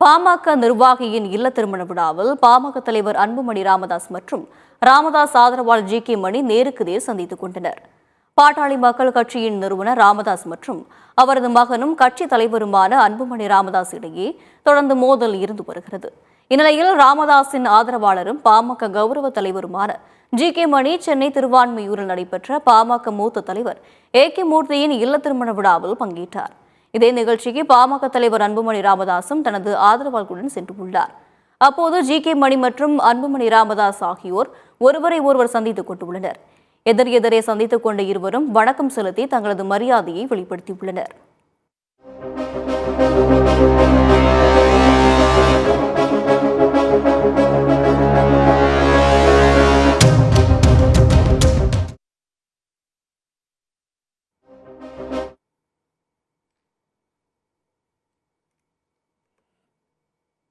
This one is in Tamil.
பாமக நிர்வாகியின் இல்ல திருமண விழாவில் பாமக தலைவர் அன்புமணி ராமதாஸ் மற்றும் ராமதாஸ் ஆதரவாளர் ஜி.கே. மணி நேருக்கு நேர் சந்தித்துக் கொண்டனர். பாட்டாளி மக்கள் கட்சியின் நிறுவனர் ராமதாஸ் மற்றும் அவரது மகனும் கட்சி தலைவருமான அன்புமணி ராமதாஸ் இடையே தொடர்ந்து மோதல் இருந்து வருகிறது. இந்நிலையில் ராமதாஸின் ஆதரவாளரும் பாமக கௌரவ தலைவருமான ஜி.கே. மணி சென்னை திருவான்மியூரில் நடைபெற்ற பாமக மூத்த தலைவர் ஏ.கே. மூர்த்தியின் இல்ல திருமண விழாவில் பங்கேற்றார். இதே நிகழ்ச்சிக்கு பாமக தலைவர் அன்புமணி ராமதாசும் தனது ஆதரவாளர்களுடன் சென்றுள்ளார். அப்போது ஜி.கே. மணி மற்றும் அன்புமணி ராமதாஸ் ஆகியோர் ஒருவரை ஒருவர் சந்தித்துக் கொண்டுள்ளனர். எதிரே சந்தித்துக் கொண்ட இருவரும் வணக்கம் செலுத்தி தங்களது மரியாதையை வெளிப்படுத்தியுள்ளனர்.